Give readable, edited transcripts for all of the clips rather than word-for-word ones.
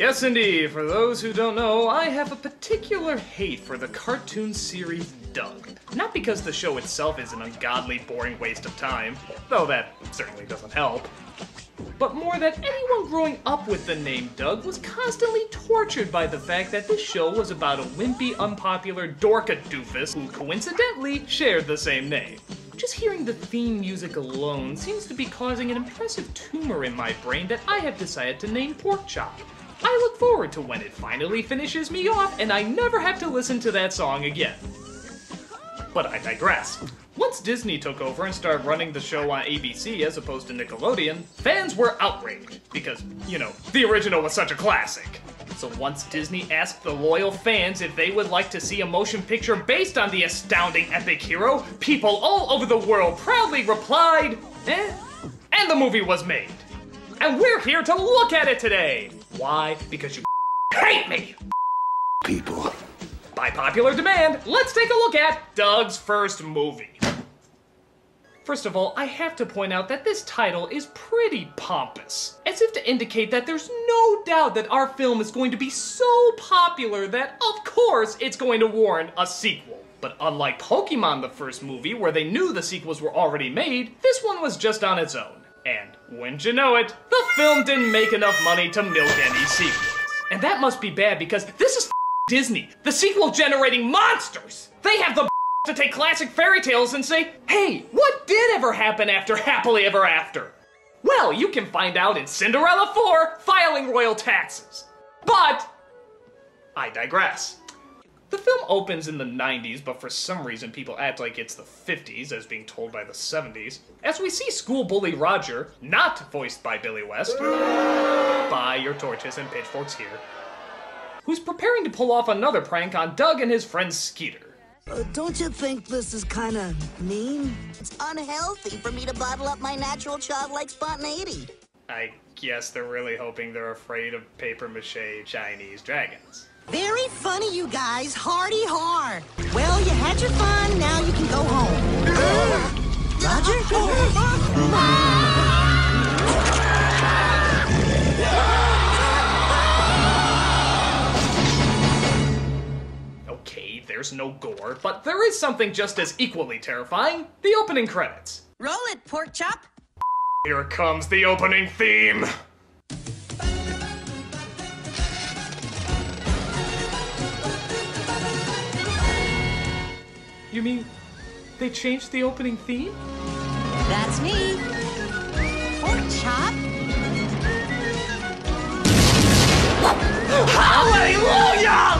Yes, indeed. For those who don't know, I have a particular hate for the cartoon series Doug. Not because the show itself is an ungodly, boring waste of time, though that certainly doesn't help, but more that anyone growing up with the name Doug was constantly tortured by the fact that this show was about a wimpy, unpopular dorka doofus who coincidentally shared the same name. Just hearing the theme music alone seems to be causing an impressive tumor in my brain that I have decided to name Pork Chop. I look forward to when it finally finishes me off and I never have to listen to that song again. But I digress. Once Disney took over and started running the show on ABC as opposed to Nickelodeon, fans were outraged because, you know, the original was such a classic. So once Disney asked the loyal fans if they would like to see a motion picture based on the astounding epic hero, people all over the world proudly replied, eh? And the movie was made. And we're here to look at it today. Why? Because you hate me! People. By popular demand, let's take a look at Doug's first movie. First of all, I have to point out that this title is pretty pompous, as if to indicate that there's no doubt that our film is going to be so popular that, of course, it's going to warrant a sequel. But unlike Pokemon, the first movie, where they knew the sequels were already made, this one was just on its own. And, wouldn't you know it, the film didn't make enough money to milk any sequels. And that must be bad because this is Disney, the sequel generating monsters! They have the to take classic fairy tales and say, hey, what did ever happen after Happily Ever After? Well, you can find out in Cinderella 4, Filing Royal Taxes. But, I digress. The film opens in the 90s, but for some reason people act like it's the 50s, as being told by the 70s, as we see school bully Roger, not voiced by Billy West, buy your torches and pitchforks here, who's preparing to pull off another prank on Doug and his friend Skeeter. Don't you think this is kind of mean? It's unhealthy for me to bottle up my natural childlike spontaneity. I guess they're really hoping they're afraid of papier-mâché Chinese dragons. Very funny, you guys. Hardy har. Well, you had your fun. Now you can go home. Okay, there's no gore, but there is something just as equally terrifying: the opening credits. Roll it, Pork Chop. Here comes the opening theme. You mean they changed the opening theme? That's me. Pork Chop. Hallelujah!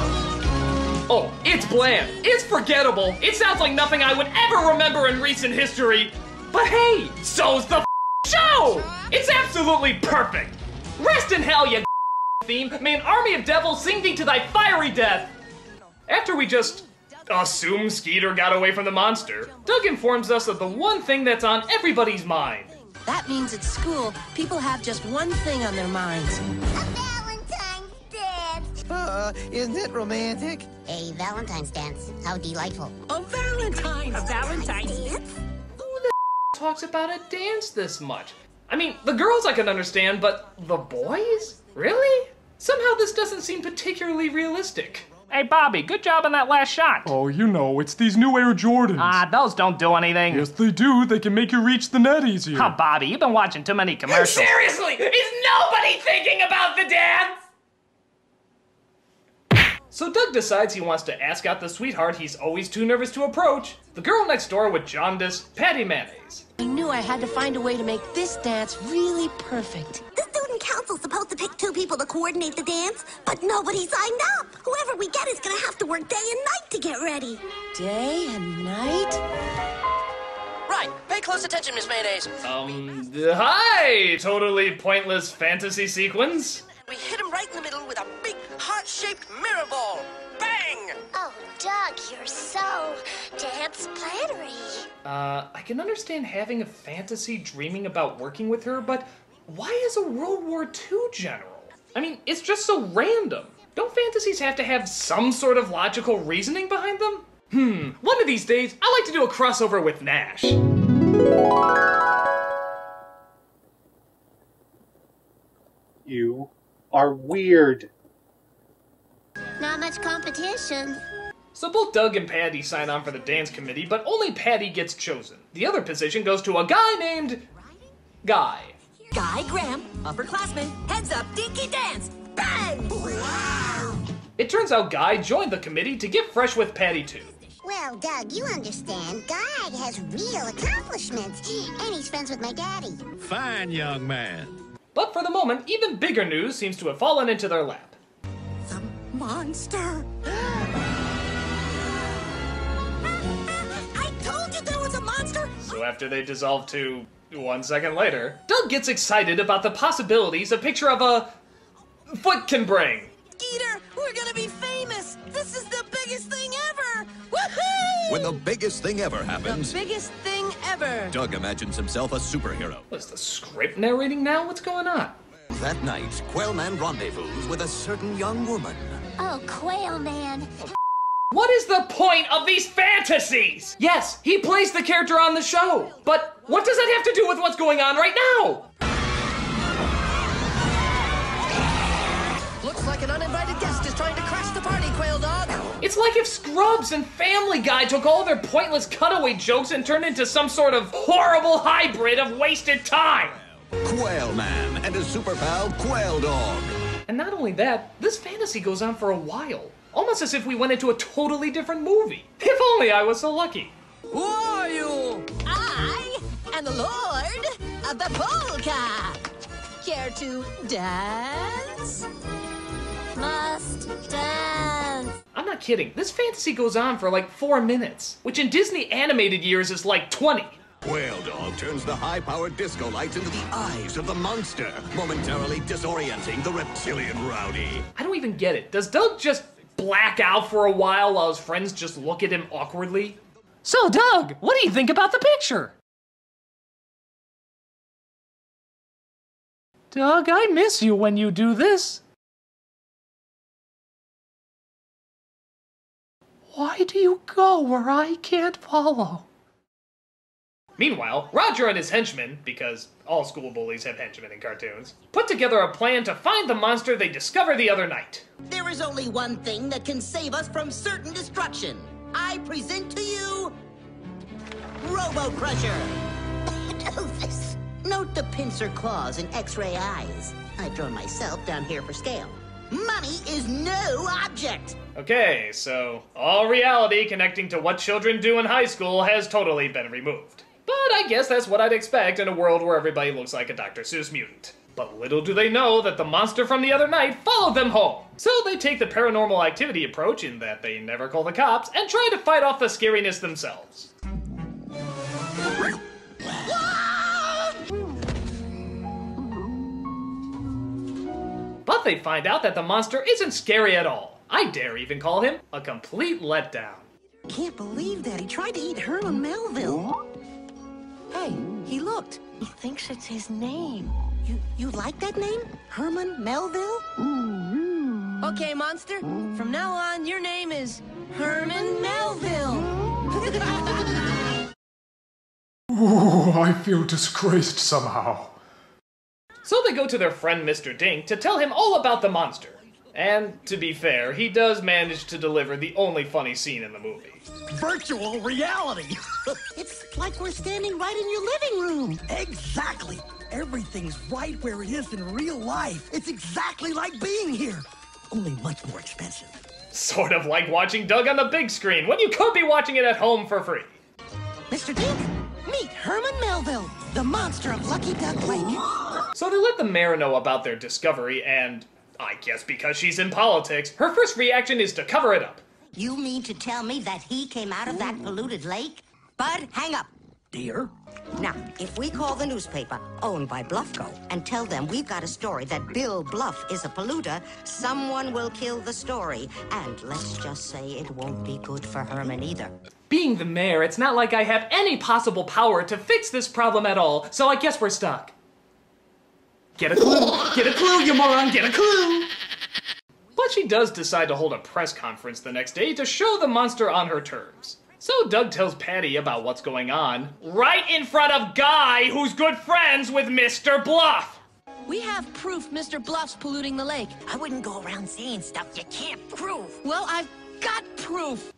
Oh, it's bland. It's forgettable. It sounds like nothing I would ever remember in recent history. But hey, so's the show! It's absolutely perfect. Rest in hell, you theme. May an army of devils sing thee to thy fiery death. After we just assume Skeeter got away from the monster, Doug informs us of the one thing that's on everybody's mind. That means at school, people have just one thing on their minds. A Valentine's dance! Isn't it romantic? A Valentine's dance. How delightful. A Valentine's dance? Who the talks about a dance this much? I mean, the girls I can understand, but the boys? Really? Somehow this doesn't seem particularly realistic. Hey, Bobby, good job on that last shot. Oh, you know, it's these new Air Jordans. Ah, those don't do anything. Yes, they do. They can make you reach the net easier. Oh, Bobby, you've been watching too many commercials. Seriously, is nobody thinking about the dance? So Doug decides he wants to ask out the sweetheart he's always too nervous to approach, the girl next door with jaundice, Patty Mayonnaise. I knew I had to find a way to make this dance really perfect. The student council's supposed to pick 2 people to coordinate the dance, but nobody signed up. Whoever we get is gonna have to work day and night to get ready. Day and night? Right, pay close attention, Miss Mayonnaise. Hi, totally pointless fantasy sequence. We hit him right in the middle with a big, heart-shaped mirror ball. Bang! Oh, Doug, you're so dance-plattery. I can understand having a fantasy dreaming about working with her, but why is a World War II general? I mean, it's just so random. Don't fantasies have to have some sort of logical reasoning behind them? One of these days, I'd like to do a crossover with Nash. You are weird. Not much competition. So both Doug and Patty sign on for the dance committee, but only Patty gets chosen. The other position goes to a guy named Guy. Guy Graham, upperclassman, heads up, dinky dance, bang! Wow! It turns out Guy joined the committee to get fresh with Patty too. Well, Doug, you understand, Guy has real accomplishments, and he's friends with my daddy. Fine, young man. But for the moment, even bigger news seems to have fallen into their lap. The monster! I told you there was a monster! So after they dissolve to 1 second later, Doug gets excited about the possibilities a picture of a foot can bring. Skeeter, we're gonna be famous! This is the biggest thing ever! Woohoo! When the biggest thing ever happens, The biggest thing ever! Doug imagines himself a superhero. What is the script narrating now? What's going on? That night, Quailman rendezvous with a certain young woman. Oh, Quail Man. What is the point of these fantasies? Yes, he plays the character on the show, but what does that have to do with what's going on right now? Looks like an uninvited guest is trying to crash the party, Quail Dog! It's like if Scrubs and Family Guy took all their pointless cutaway jokes and turned into some sort of horrible hybrid of wasted time. Quailman and his super pal, Quail Dog. And not only that, this fantasy goes on for a while. Almost as if we went into a totally different movie. If only I was so lucky. Who are you? I am the Lord of the Polka! Care to dance? Must dance. I'm not kidding. This fantasy goes on for like 4 minutes, which in Disney animated years is like 20. Quail Dog turns the high-powered disco lights into the eyes of the monster, momentarily disorienting the reptilian rowdy. I don't even get it. Does Doug just black out for a while his friends just look at him awkwardly? So, Doug, what do you think about the picture? Doug, I miss you when you do this. Why do you go where I can't follow? Meanwhile, Roger and his henchmen, because all school bullies have henchmen in cartoons, put together a plan to find the monster they discovered the other night. There is only one thing that can save us from certain destruction. I present to you... Robo Crusher. Doofus. Note the pincer claws and x-ray eyes. I've drawn myself down here for scale. Money is no object. Okay, so all reality connecting to what children do in high school has totally been removed. But I guess that's what I'd expect in a world where everybody looks like a Dr. Seuss mutant. But little do they know that the monster from the other night followed them home. So they take the paranormal activity approach in that they never call the cops and try to fight off the scariness themselves. But they find out that the monster isn't scary at all. I dare even call him a complete letdown. Can't believe that. He tried to eat Herman Melville. Hey, he looked. He thinks it's his name. You like that name? Herman Melville? Okay, monster. From now on, your name is Herman Melville. Ooh, I feel disgraced somehow. So they go to their friend Mr. Dink to tell him all about the monster. And to be fair, he does manage to deliver the only funny scene in the movie. Virtual reality! It's like we're standing right in your living room. Exactly! Everything's right where it is in real life. It's exactly like being here, only much more expensive. Sort of like watching Doug on the big screen when you could be watching it at home for free. Mr. Dink, meet Herman Melville, the monster of Lucky Duck Lake. So they let the mayor know about their discovery, and I guess because she's in politics, her first reaction is to cover it up. You mean to tell me that he came out of that polluted lake? Bud, hang up. Dear? Now, if we call the newspaper owned by Bluffco and tell them we've got a story that Bill Bluff is a polluter, someone will kill the story. And let's just say it won't be good for Herman either. Being the mayor, it's not like I have any possible power to fix this problem at all, so I guess we're stuck. Get a clue! Get a clue, you moron! Get a clue! But she does decide to hold a press conference the next day to show the monster on her terms. So Doug tells Patty about what's going on, right in front of Guy, who's good friends with Mr. Bluff. We have have proof Mr. Bluff's polluting the lake. I wouldn't go around saying stuff you can't prove. Well, I've got proof.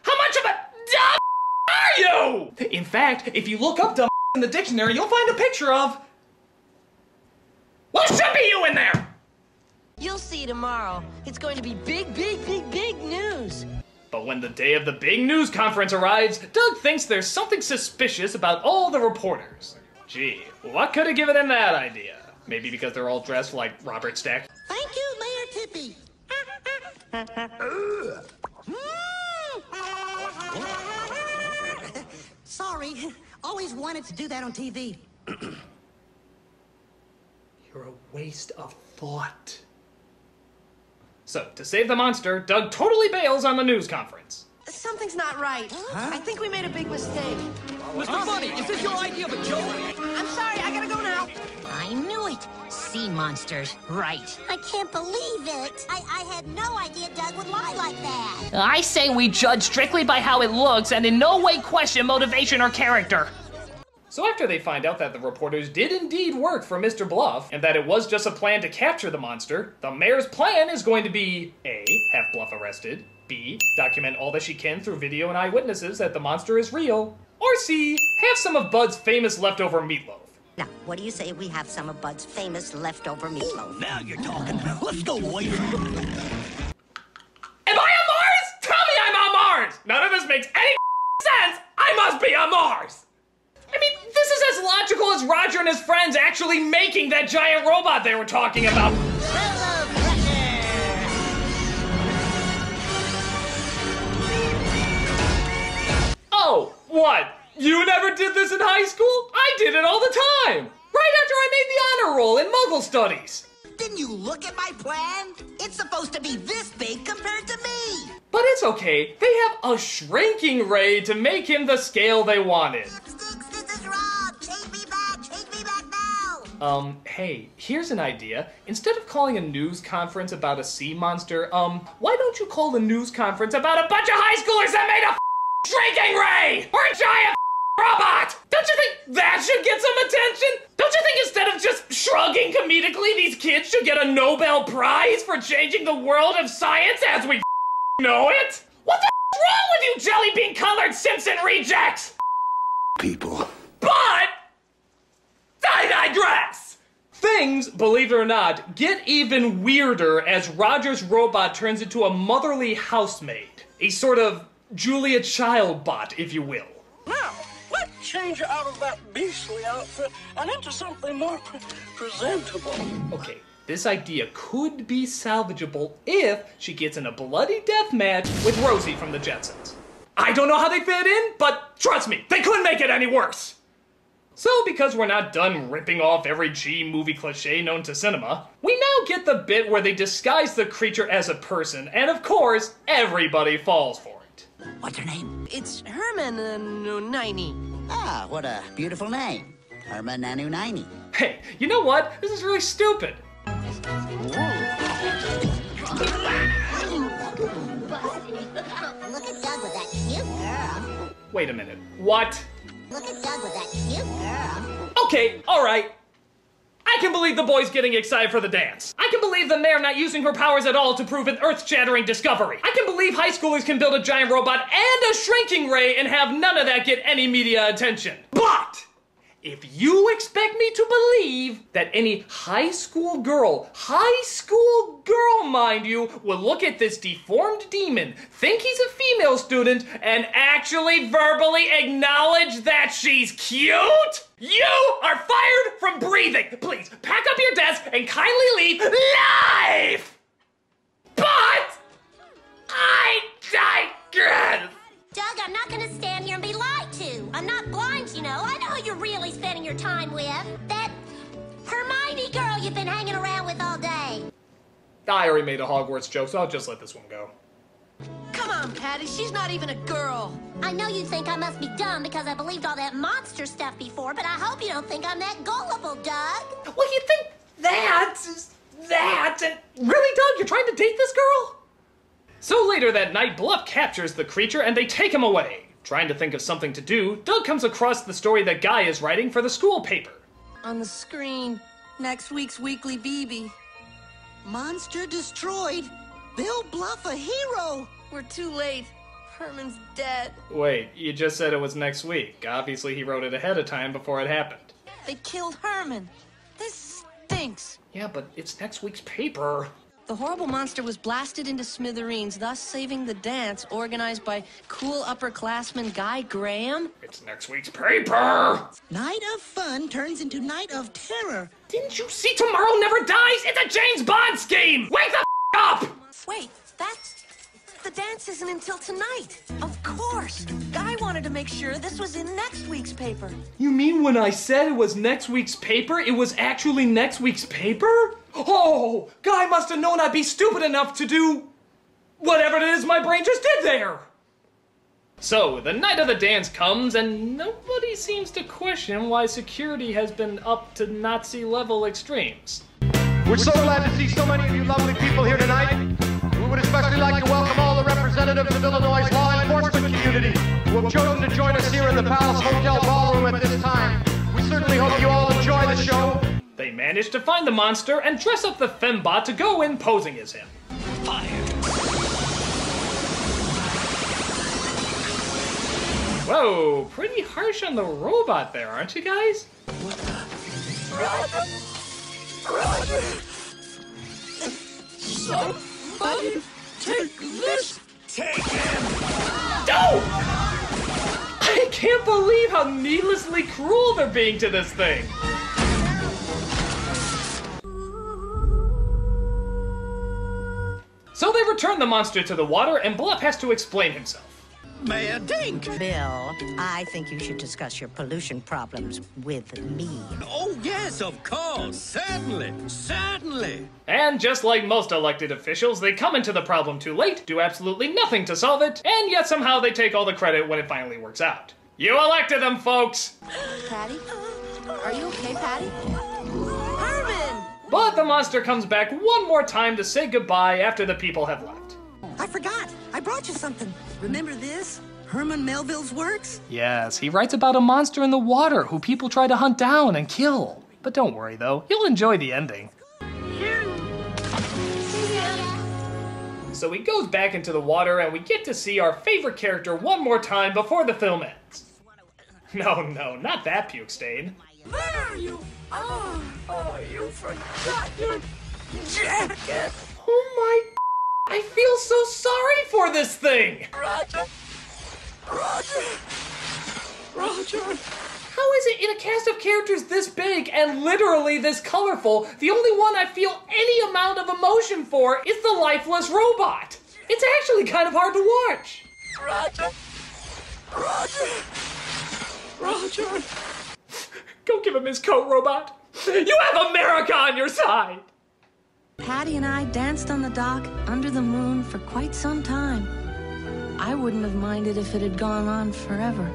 How much of a dumb are you? In fact, if you look up dumb in the dictionary, you'll find a picture of... Well, should be you in there! You'll see tomorrow. It's going to be big, big, big, big news. But when the day of the big news conference arrives, Doug thinks there's something suspicious about all the reporters. Gee, what could have given him that idea? Maybe because they're all dressed like Robert Stack. Thank you, Mayor Tippy. Sorry, always wanted to do that on TV. You're a waste of thought. So, to save the monster, Doug totally bails on the news conference. Something's not right. I think we made a big mistake. Mr. Bunny, is this your idea of a joke? I'm sorry, I gotta go now. I knew it. Sea monsters, right. I can't believe it. I had no idea Doug would lie like that. I say we judge strictly by how it looks and in no way question motivation or character. So after they find out that the reporters did indeed work for Mr. Bluff, and that it was just a plan to capture the monster, the mayor's plan is going to be A, have Bluff arrested, B, document all that she can through video and eyewitnesses that the monster is real, or C, have some of Bud's famous leftover meatloaf. Now, what do you say we have some of Bud's famous leftover meatloaf? Now you're talking. Let's go, waiter. Am I on Mars? Tell me I'm on Mars! None of this makes any sense! I must be on Mars! I mean, this is as logical as Roger and his friends actually making that giant robot they were talking about. Oh, what? You never did this in high school? I did it all the time! Right after I made the honor roll in Muggle Studies. Didn't you look at my plan? It's supposed to be this big compared to me. But it's okay. They have a shrinking ray to make him the scale they wanted. Sticks, this is Rob. Chase me back now. Hey, here's an idea. Instead of calling a news conference about a sea monster, why don't you call the news conference about a bunch of high schoolers that made a shrinking ray! Or a giant robot! Don't you think that should get some attention? Don't you think instead of just shrugging comedically, these kids should get a Nobel Prize for changing the world of science as we know it? What the is wrong with you jelly bean colored Simpson rejects? People. But I digress! Things, believe it or not, get even weirder as Roger's robot turns into a motherly housemaid. A sort of Julia Child bot, if you will. Now, let's change out of that beastly outfit and into something more presentable. Okay, this idea could be salvageable if she gets in a bloody death match with Rosie from the Jetsons. I don't know how they fit in, but trust me, they couldn't make it any worse. So, because we're not done ripping off every G-movie cliche known to cinema, we now get the bit where they disguise the creature as a person, and of course, everybody falls for it. What's her name? It's Herman Naini. Ah, what a beautiful name. Herman Naini. Hey, you know what? This is really stupid. Look at Doug with that cute girl. Wait a minute. What? Look at Doug with that cute girl. Okay, alright. I can believe the boy's getting excited for the dance. I can believe the mayor not using her powers at all to prove an earth-shattering discovery. I can believe high schoolers can build a giant robot and a shrinking ray and have none of that get any media attention. But if you expect me to believe that any high school girl, mind you, will look at this deformed demon, think he's a female student, and actually verbally acknowledge that she's cute, you are fired from breathing. Please, pack up your desk and kindly leave live! But I digress! Doug, I'm not gonna stand here and be lied to. I'm not blind, you know. I know who you're really spending your time with. That Hermione girl you've been hanging around with all day. I already made a Hogwarts joke, so I'll just let this one go. Come on, Patty, she's not even a girl. I know you think I must be dumb because I believed all that monster stuff before, but I hope you don't think I'm that gullible, Doug. Well, you think that? Really, Doug, you're trying to date this girl? So later that night, Bluff captures the creature and they take him away. Trying to think of something to do, Doug comes across the story that Guy is writing for the school paper. On the screen, next week's Weekly BB. Monster destroyed. Bill Bluff a hero. We're too late. Herman's dead. Wait, you just said it was next week. Obviously he wrote it ahead of time before it happened. They killed Herman. This stinks. Yeah, but it's next week's paper. The horrible monster was blasted into smithereens, thus saving the dance organized by cool upperclassman Guy Graham. It's next week's paper! Night of fun turns into night of terror. Didn't you see Tomorrow Never Dies? It's a James Bond scheme! Wake the up! Wait, the dance isn't until tonight. Of course. Guy wanted to make sure this was in next week's paper. You mean when I said it was next week's paper, it was actually next week's paper? Oh, Guy must have known I'd be stupid enough to do whatever it is my brain just did there. So, the night of the dance comes, and nobody seems to question why security has been up to Nazi-level extremes. We're so glad to see so many of you lovely people here tonight. We would especially like to welcome all the representatives of Illinois' law enforcement community who have chosen to join us here in the Palace Hotel Ballroom at this time. We certainly hope you all enjoy the show. They manage to find the monster and dress up the fembot to go in posing as him. Fire! Whoa, pretty harsh on the robot there, aren't you guys? Roger! Somebody take this! Take him! No! I can't believe how needlessly cruel they're being to this thing. So they return the monster to the water, and Bluff has to explain himself. Mayor Dink! Bill, I think you should discuss your pollution problems with me. Oh, yes, of course. Certainly. Certainly. And just like most elected officials, they come into the problem too late, do absolutely nothing to solve it, and yet somehow they take all the credit when it finally works out. You elected them, folks! Patty? Are you okay, Patty? Herman! But the monster comes back one more time to say goodbye after the people have left. I forgot. I brought you something. Remember this? Herman Melville's works? Yes, he writes about a monster in the water who people try to hunt down and kill. But don't worry though, you'll enjoy the ending. So he goes back into the water and we get to see our favorite character one more time before the film ends. No, not that puke stain. There you are! Oh, you forgot your jacket! Oh my... I feel so sorry for this thing! Roger! How is it in a cast of characters this big and literally this colorful, the only one I feel any amount of emotion for is the lifeless robot? It's actually kind of hard to watch. Roger! Go give him his coat, robot. You have America on your side! Patty and I danced on the dock under the moon for quite some time. I wouldn't have minded if it had gone on forever.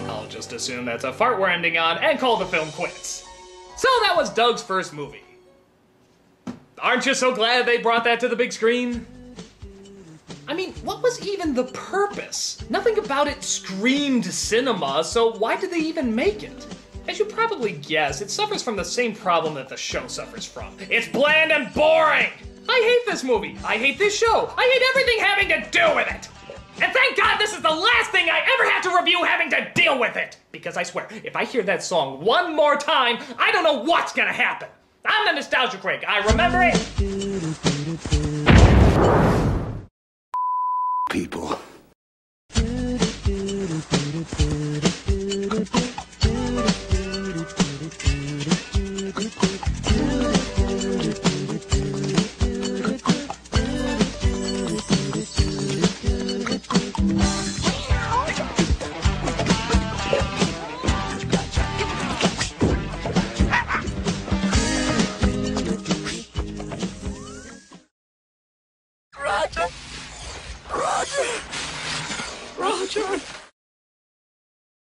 I'll just assume that's a fart we're ending on and call the film quits. So that was Doug's first movie. Aren't you so glad they brought that to the big screen? I mean, what was even the purpose? Nothing about it screamed cinema, so why did they even make it? As you probably guess, it suffers from the same problem that the show suffers from. It's bland and boring! I hate this movie, I hate this show, I hate everything having to do with it! And thank God this is the last thing I ever have to review having to deal with it! Because I swear, if I hear that song one more time, I don't know what's gonna happen! I'm the Nostalgia Craig, I remember it! People.